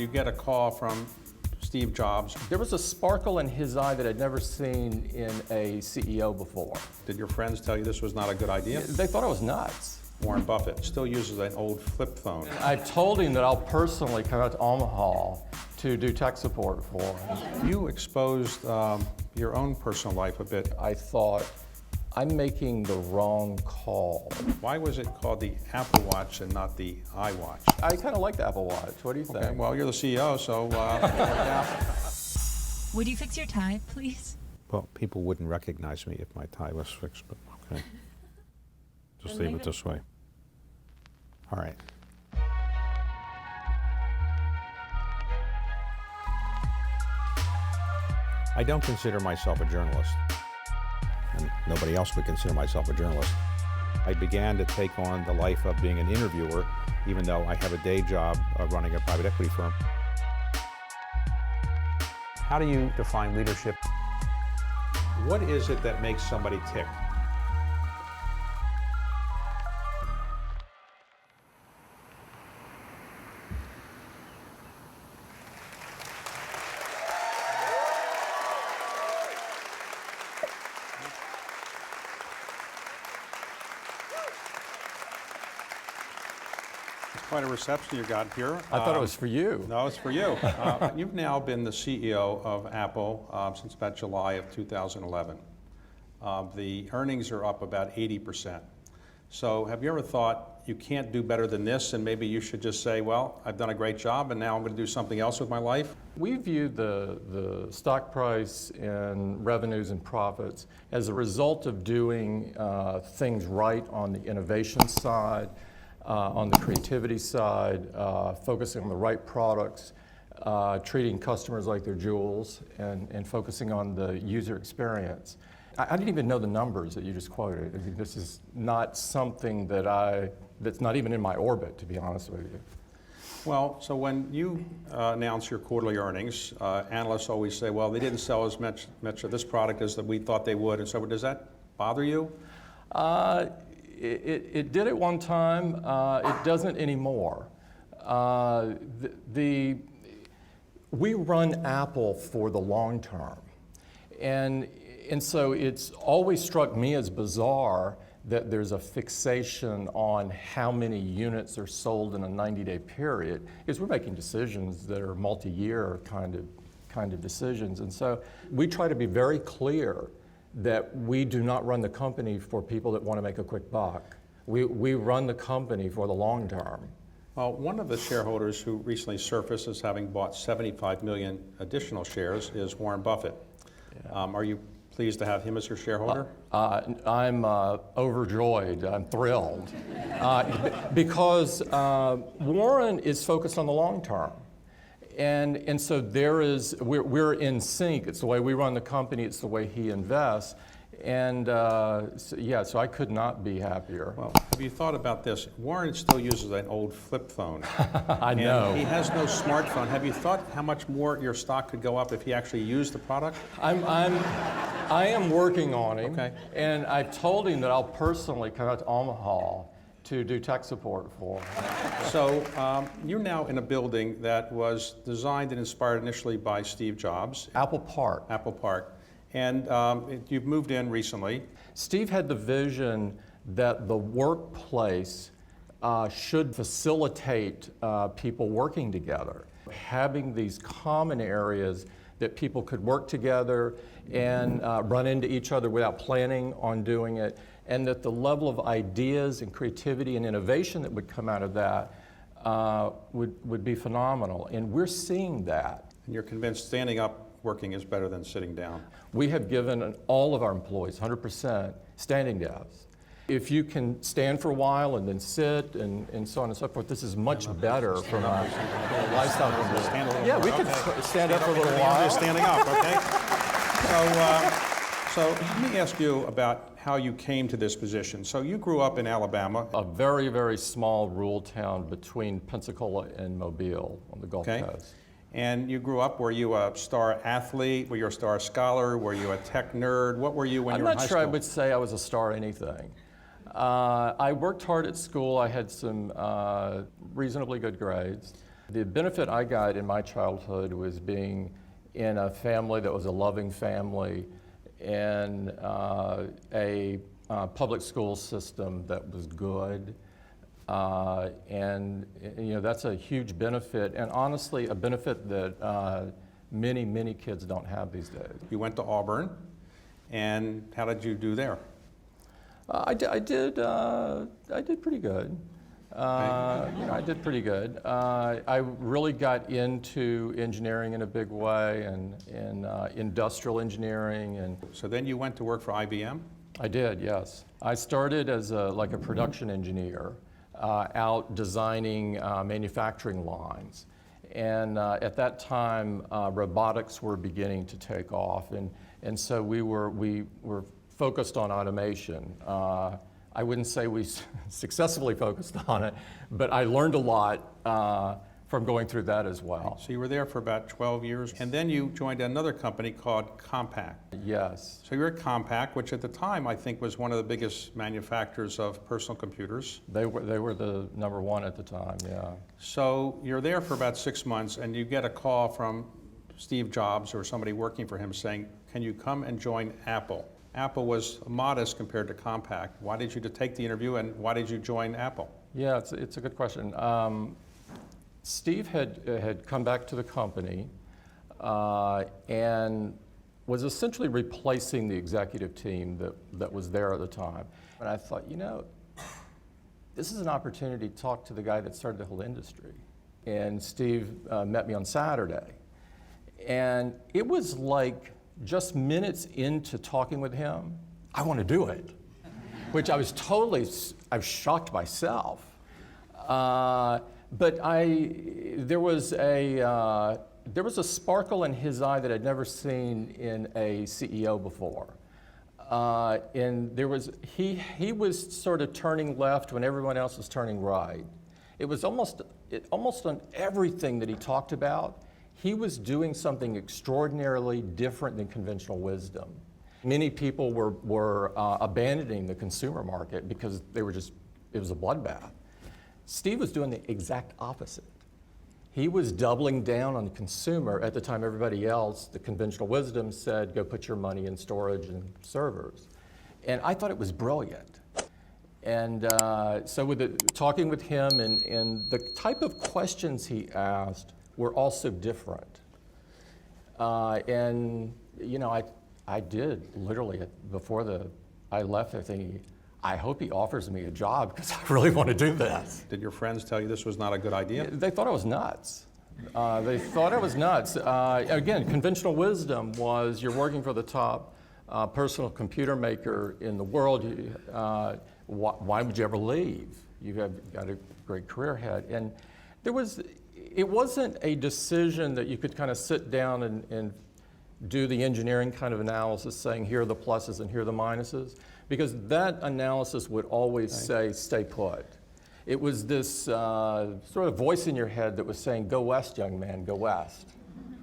you get a call from Steve Jobs. There was a sparkle in his eye that I'd never seen in a CEO before. Did your friends tell you this was not a good idea? They thought I was nuts. Warren Buffett still uses an old flip phone. I told him that I'll personally come out to Omaha to do tech support for him. You exposed your own personal life a bit. I thought, I'm making the wrong call. Why was it called the Apple Watch and not the iWatch? I kind of like the Apple Watch. What do you think? Okay, well, you're the CEO, so Would you fix your tie, please? Well, people wouldn't recognize me if my tie was fixed, but okay. Just leave it this way. All right. I don't consider myself a journalist, and nobody else would consider myself a journalist. I began to take on the life of being an interviewer, even though I have a day job running a private equity firm. How do you define leadership? What is it that makes somebody tick? Quite a reception you got here. I thought it was for you. No, it's for you. You've now been the CEO of Apple since about July of 2011. The earnings are up about 80%. So have you ever thought you can't do better than this and maybe you should just say, well, I've done a great job and now I'm going to do something else with my life? We view the stock price and revenues and profits as a result of doing things right on the innovation side, on the creativity side, focusing on the right products, treating customers like they're jewels, and focusing on the user experience. I didn't even know the numbers that you just quoted. I mean, this is not something that's not even in my orbit, to be honest with you. Well, so when you announce your quarterly earnings, analysts always say, well, they didn't sell as much of this product as that we thought they would, and so does that bother you? It did at one time. It doesn't anymore. We run Apple for the long term. And so it's always struck me as bizarre that there's a fixation on how many units are sold in a 90-day period, because we're making decisions that are multi-year kind of decisions. And so we try to be very clear that we do not run the company for people that want to make a quick buck. We run the company for the long term. Well, one of the shareholders who recently surfaced as having bought 75 million additional shares is Warren Buffett. Yeah. Are you pleased to have him as your shareholder? I'm overjoyed. I'm thrilled. Because Warren is focused on the long term. And so we're in sync. It's the way we run the company, it's the way he invests. And so I could not be happier. Well, have you thought about this? Warren still uses an old flip phone. I know. And he has no smartphone. Have you thought how much more your stock could go up if he actually used the product? I am working on him. Okay. And I've told him that I'll personally come out to Omaha to do tech support for him. So you're now in a building that was designed and inspired initially by Steve Jobs. Apple Park. Apple Park. And you've moved in recently. Steve had the vision that the workplace should facilitate people working together, having these common areas that people could work together and run into each other without planning on doing it, and that the level of ideas and creativity and innovation that would come out of that would be phenomenal. And we're seeing that. And you're convinced standing up working is better than sitting down. We have given all of our employees 100% standing desks. If you can stand for a while and then sit and so on and so forth, this is much better from a lifestyle point of view. Yeah, we could stand up for a little while. You're standing up, okay? So let me ask you about how you came to this position. So you grew up in Alabama. A very, very small rural town between Pensacola and Mobile on the Gulf Coast. And you grew up, were you a star athlete? Were you a star scholar? Were you a tech nerd? What were you when you were in high school? I'm not sure I would say I was a star anything. I worked hard at school. I had some reasonably good grades. The benefit I got in my childhood was being in a family that was a loving family and a public school system that was good. And you know, that's a huge benefit, and honestly, a benefit that many kids don't have these days. You went to Auburn, and how did you do there? I did pretty good. I did pretty good. I really got into engineering in a big way, and industrial engineering, and So then you went to work for IBM? I did, yes. I started as like a production engineer, out designing manufacturing lines. And at that time, robotics were beginning to take off, and so we were focused on automation. I wouldn't say we successfully focused on it, but I learned a lot from going through that as well. So you were there for about 12 years, and then you joined another company called Compaq. Yes. So you were at Compaq, which at the time I think was one of the biggest manufacturers of personal computers. They were the number one at the time, yeah. So you're there for about 6 months, and you get a call from Steve Jobs or somebody working for him saying, can you come and join Apple? Apple was modest compared to Compaq. Why did you take the interview, and why did you join Apple? Yeah, it's a good question. Steve had come back to the company and was essentially replacing the executive team that was there at the time. And I thought, you know, this is an opportunity to talk to the guy that started the whole industry. And Steve met me on Saturday. And it was like just minutes into talking with him, I want to do it, which I was shocked myself. But there was a sparkle in his eye that I'd never seen in a CEO before. And he was sort of turning left when everyone else was turning right. It was almost on everything that he talked about, he was doing something extraordinarily different than conventional wisdom. Many people were abandoning the consumer market because it was a bloodbath. Steve was doing the exact opposite. He was doubling down on the consumer at the time everybody else, the conventional wisdom, said, go put your money in storage and servers. And I thought it was brilliant. And so talking with him and the type of questions he asked were also different. And you know, I did literally, before I left, I think, I hope he offers me a job because I really want to do this. Did your friends tell you this was not a good idea? They thought I was nuts. They thought I was nuts. Again, conventional wisdom was you're working for the top personal computer maker in the world. Why would you ever leave? You have got a great career ahead. And it wasn't a decision that you could kind of sit down and do the engineering kind of analysis saying here are the pluses and here are the minuses, because that analysis would always say stay put. It was this sort of voice in your head that was saying go west, young man, go west.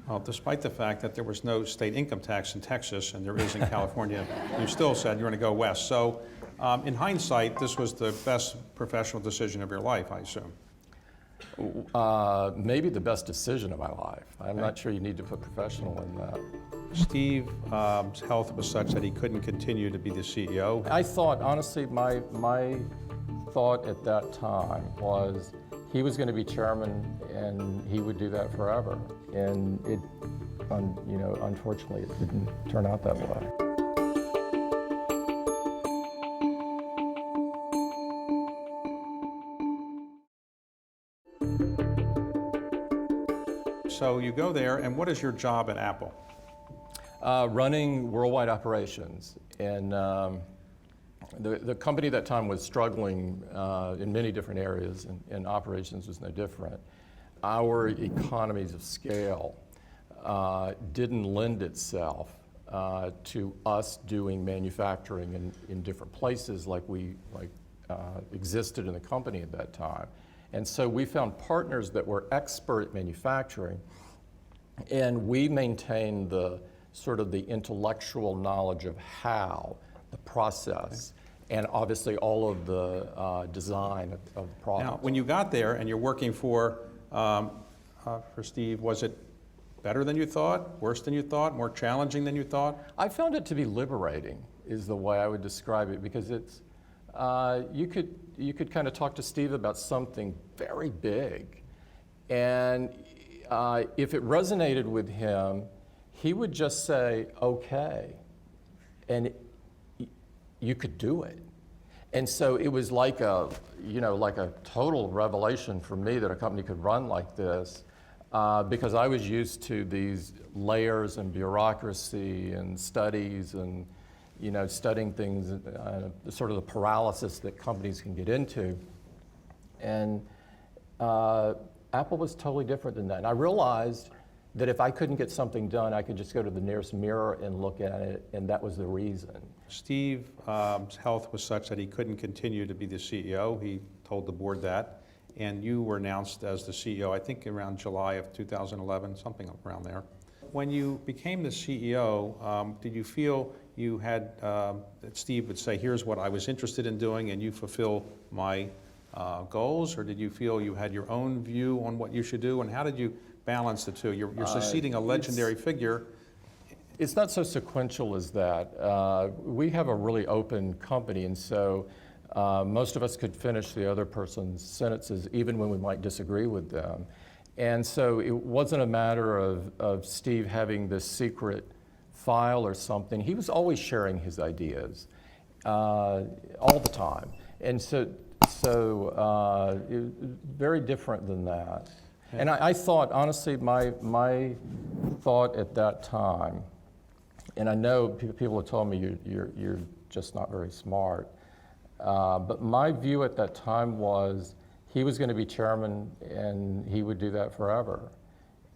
Well, despite the fact that there was no state income tax in Texas and there is in California, you still said you're going to go west. So in hindsight, this was the best professional decision of your life, I assume. Maybe the best decision of my life. I'm not sure you need to put professional in that. Steve's health was such that he couldn't continue to be the CEO. I thought, honestly, my thought at that time was he was going to be chairman and he would do that forever. And it, unfortunately, it didn't turn out that way. So you go there, and what is your job at Apple? Running worldwide operations. And the company at that time was struggling in many different areas, and operations was no different. Our economies of scale didn't lend itself to us doing manufacturing in different places like existed in the company at that time. And so we found partners that were expert at manufacturing, and we maintained the sort of the intellectual knowledge of how, the process, and obviously all of the design of the product. Now, when you got there and you're working for for Steve? Was it better than you thought, worse than you thought, more challenging than you thought? I found it to be liberating, is the way I would describe it, because it's you could kind of talk to Steve about something very big, and if it resonated with him, he would just say, "Okay," and you could do it. And so it was like a total revelation for me that a company could run like this. Because I was used to these layers and bureaucracy and studies and, studying things, sort of the paralysis that companies can get into. And Apple was totally different than that. And I realized that if I couldn't get something done, I could just go to the nearest mirror and look at it, and that was the reason. Steve's health was such that he couldn't continue to be the CEO. He told the board that. And you were announced as the CEO, I think around July of 2011, something around there. When you became the CEO, did you feel you had, that Steve would say, here's what I was interested in doing and you fulfill my goals? Or did you feel you had your own view on what you should do? And how did you balance the two? You're succeeding a legendary figure. It's not so sequential as that. We have a really open company, and so most of us could finish the other person's sentences even when we might disagree with them. And so it wasn't a matter of Steve having this secret file or something. He was always sharing his ideas all the time. And so it was very different than that. And I thought, honestly, my thought at that time, and I know people have told me you're just not very smart, but my view at that time was he was going to be chairman and he would do that forever.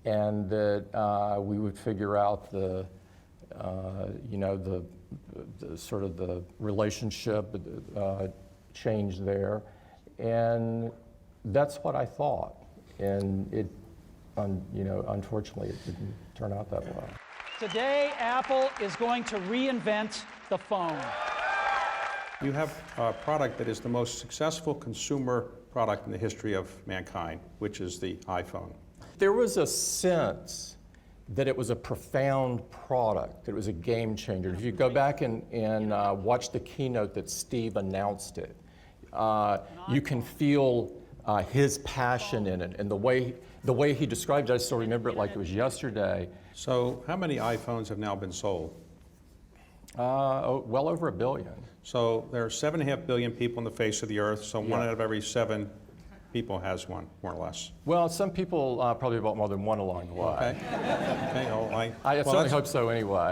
And that we would figure out the sort of the relationship change there. And that's what I thought. And it, unfortunately, it didn't turn out that way. Today, Apple is going to reinvent the phone. You have a product that is the most successful consumer product in the history of mankind, which is the iPhone. There was a sense that it was a profound product, that it was a game changer. If you go back and watch the keynote that Steve announced it, you can feel his passion in it, and the way he described it, I still remember it like it was yesterday. So how many iPhones have now been sold? Well over 1 billion. So there are 7.5 billion people on the face of the earth, so Yeah. 1 out of every 7 people has one, more or less. Well, some people probably bought more than one along the way. Okay. Okay. Oh, I certainly hope so anyway.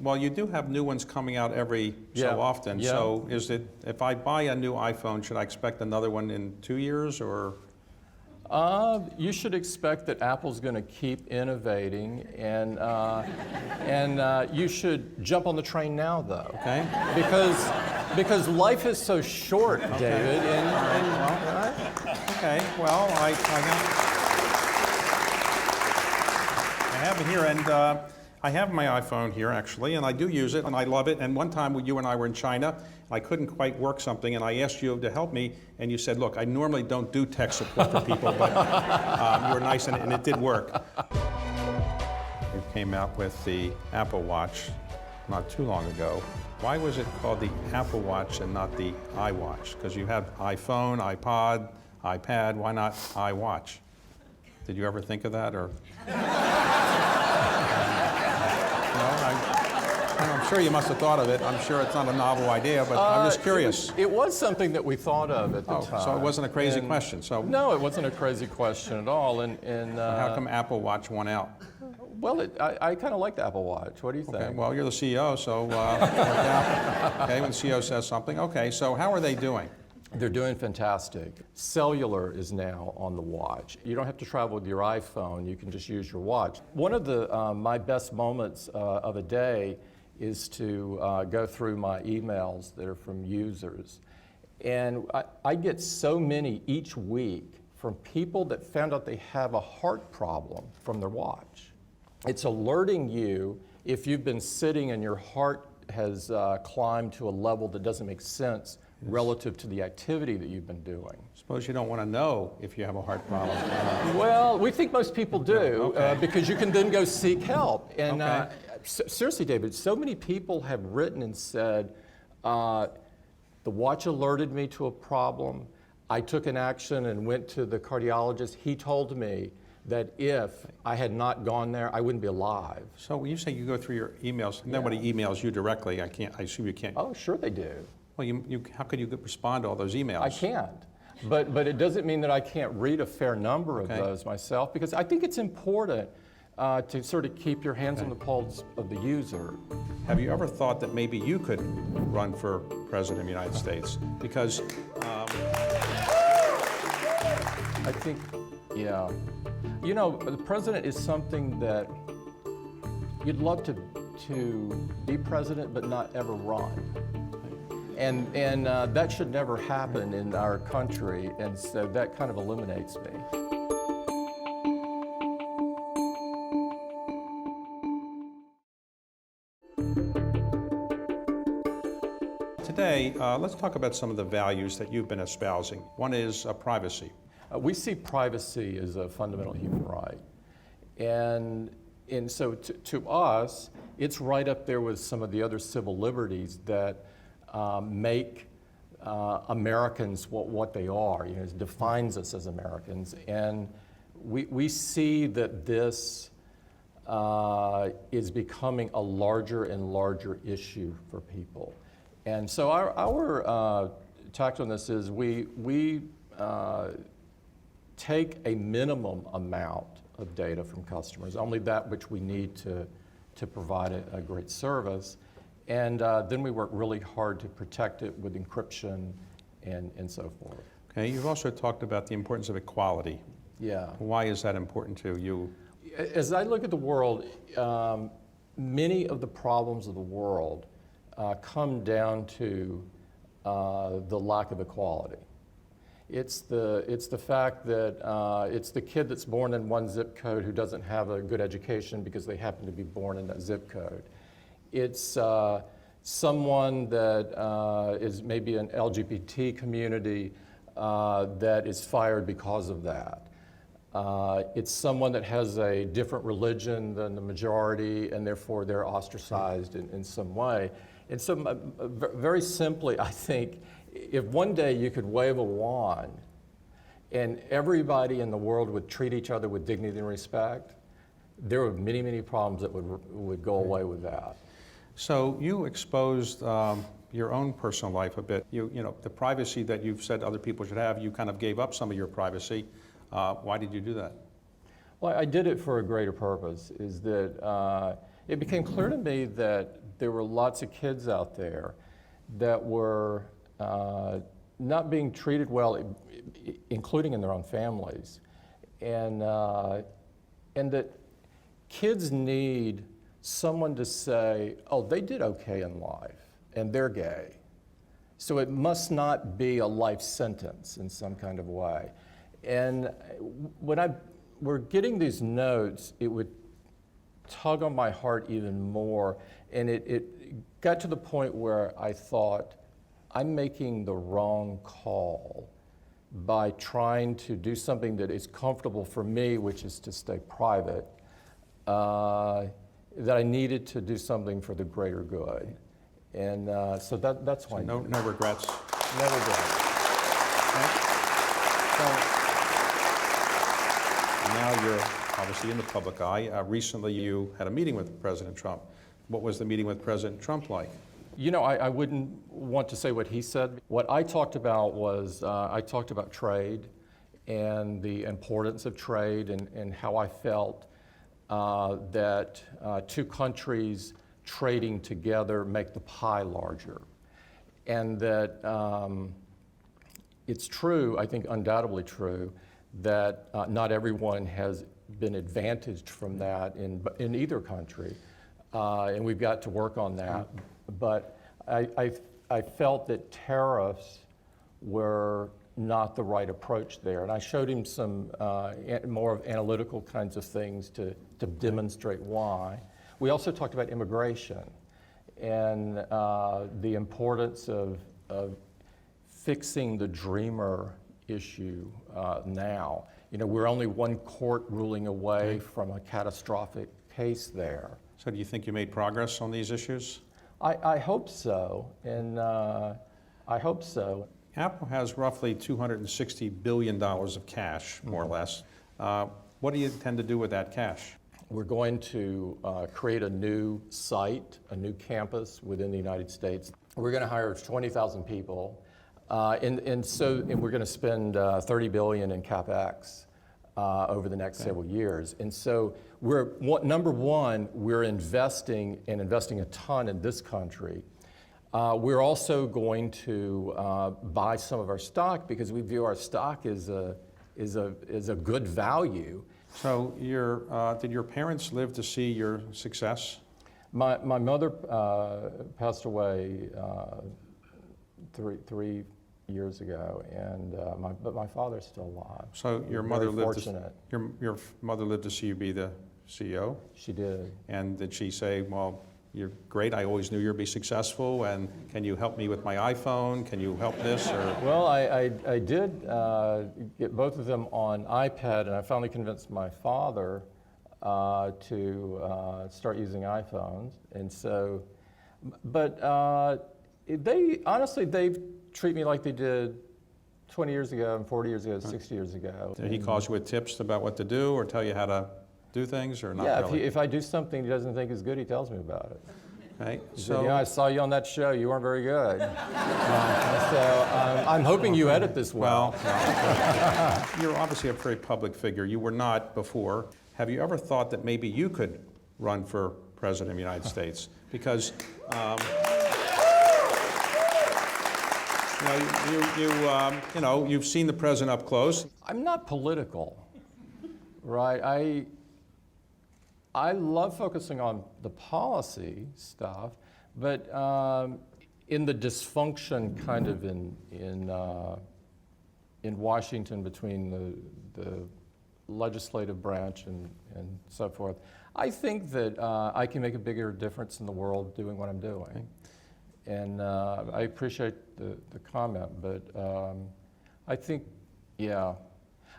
Well, you do have new ones coming out every Yeah. so often. Yeah. So is it, if I buy a new iPhone, should I expect another one in 2 years or? You should expect that Apple's going to keep innovating, and you should jump on the train now, though. Okay. Because life is so short, David. Okay. Well, I have it here, and I have my iPhone here actually, and I do use it, and I love it. And one time you and I were in China, and I couldn't quite work something, and I asked you to help me, and you said, "Look, I normally don't do tech support for people, but you were nice, and it did work." You came out with the Apple Watch not too long ago. Why was it called the Apple Watch and not the iWatch? Because you have iPhone, iPod, iPad. Why not iWatch? Did you ever think of that, or? I'm sure you must have thought of it. I'm sure it's not a novel idea, but I'm just curious. It was something that we thought of at the time. So it wasn't a crazy question. So no, it wasn't a crazy question at all. And how come Apple Watch won out? Well, I kind of like the Apple Watch. What do you think? Okay, well, you're the CEO, so okay, when the CEO says something. Okay, so how are they doing? They're doing fantastic. Cellular is now on the watch. You don't have to travel with your iPhone. You can just use your watch. One of my best moments of a day is to go through my emails that are from users. And I get so many each week from people that found out they have a heart problem from their watch. It's alerting you if you've been sitting and your heart has climbed to a level that doesn't make sense relative to the activity that you've been doing. Suppose you don't want to know if you have a heart problem. Well, we think most people do, Okay. because you can then go seek help. And Okay. Seriously, David, so many people have written and said, the watch alerted me to a problem. I took an action and went to the cardiologist. He told me that if I had not gone there, I wouldn't be alive. So when you say you go through your emails, nobody emails you directly. I assume you can't. Oh, sure they do. Well, how could you respond to all those emails? I can't. But it doesn't mean that I can't read a fair number of Okay. those myself, because I think it's important to sort of keep your hands on the pulse of the user. Have you ever thought that maybe you could run for president of the United States? Because I think, yeah. You know, the president is something that you'd love to be president but not ever run. And that should never happen in our country, and so that kind of eliminates me. today, let's talk about some of the values that you've been espousing. One is privacy. We see privacy as a fundamental human right. And so to us, it's right up there with some of the other civil liberties that make Americans what they are. You know, it defines us as Americans. And we see that this is becoming a larger and larger issue for people. And so our tact on this is we take a minimum amount of data from customers, only that which we need to provide a great service. And then we work really hard to protect it with encryption and so forth. Okay, you've also talked about the importance of equality. Yeah. Why is that important to you? As I look at the world, many of the problems of the world come down to the lack of equality. It's the fact that it's the kid that's born in one zip code who doesn't have a good education because they happen to be born in that zip code. It's someone that is maybe an LGBT community that is fired because of that. It's someone that has a different religion than the majority, and therefore they're ostracized in some way. And so very simply, I think, if one day you could wave a wand and everybody in the world would treat each other with dignity and respect, there are many, many problems that would go away with that. So you exposed your own personal life a bit. You know, the privacy that you've said other people should have, you kind of gave up some of your privacy. Why did you do that? Well, I did it for a greater purpose, is that it became clear to me that there were lots of kids out there that were not being treated well, including in their own families, and that kids need someone to say, oh, they did okay in life, and they're gay. So it must not be a life sentence in some kind of way. And when we're getting these notes, it would tug on my heart even more, and it got to the point where I thought, I'm making the wrong call by trying to do something that is comfortable for me, which is to stay private, that I needed to do something for the greater good. And so that's why. No regrets. No regrets. So now you're obviously in the public eye. Recently you had a meeting with President Trump. What was the meeting with President Trump like? You know, I wouldn't want to say what he said. What I talked about was, I talked about trade and the importance of trade and how I felt that two countries trading together make the pie larger. And that it's true, I think undoubtedly true, that not everyone has been advantaged from that in either country. And we've got to work on that. But I felt that tariffs were not the right approach there. And I showed him some more of analytical kinds of things to demonstrate why. We also talked about immigration. and the importance of fixing the dreamer issue now. You know, we're only one court ruling away from a catastrophic case there. So do you think you made progress on these issues? I hope so, and I hope so. Apple has roughly $260 billion of cash, more or less. What do you intend to do with that cash? We're going to create a new site, a new campus within the United States. We're going to hire 20,000 people, and we're going to spend $30 billion in CapEx over the next several years. And so number one, we're investing a ton in this country. We're also going to buy some of our stock because we view our stock as a good value. So did your parents live to see your success? My mother passed away 3 years ago, but my father's still alive. So your We're mother very lived fortunate. your mother lived to see you be the CEO? She did. And did she say, well, you're great, I always knew you'd be successful, and can you help me with my iPhone? Can you help this? Or? Well, I did get both of them on iPad, and I finally convinced my father to start using iPhones. And so, but they treat me like they did 20 years ago, and 40 years ago, 60 years ago. Did he calls you with tips about what to do, or tell you how to do things, or not really? Yeah, if I do something he doesn't think is good, he tells me about it. Okay, He said, I saw you on that show, you weren't very good. So I'm hoping you edit this well. Well, you're obviously a very public figure. You were not before. Have you ever thought that maybe you could run for president of the United States? Because you've seen the president up close. I'm not political, right? I love focusing on the policy stuff, but in the dysfunction kind of in Washington between the legislative branch and so forth, I think that I can make a bigger difference in the world doing what I'm doing. And I appreciate the comment, but I think, yeah.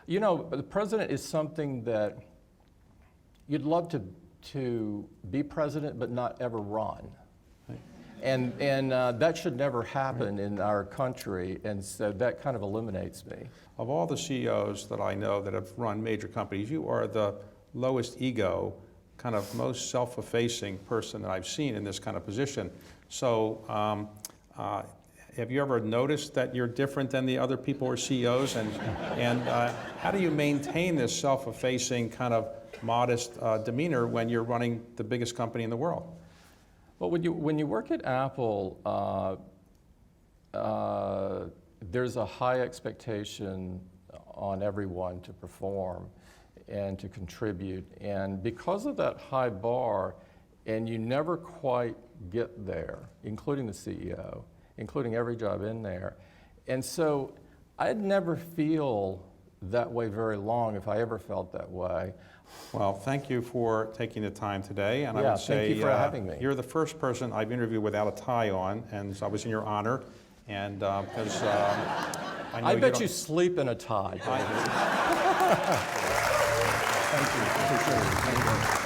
You know, the president is something that you'd love to be president but not ever run. Right. And that should never happen in our country, and so that kind of eliminates me. Of all the CEOs that I know that have run major companies, you are the lowest ego, kind of most self-effacing person that I've seen in this kind of position. So have you ever noticed that you're different than the other people who are CEOs? And how do you maintain this self-effacing kind of modest demeanor when you're running the biggest company in the world? Well, when you work at Apple, there's a high expectation on everyone to perform and to contribute. And because of that high bar, and you never quite get there, including the CEO, including every job in there. And so I'd never feel that way very long if I ever felt that way. Well, thank you for taking the time today. And I Yeah, would say thank you for having me. You're the first person I've interviewed without a tie on, and so I was in your honor. And because I bet you sleep in a tie. I, Thank you. Appreciate it. Thank you.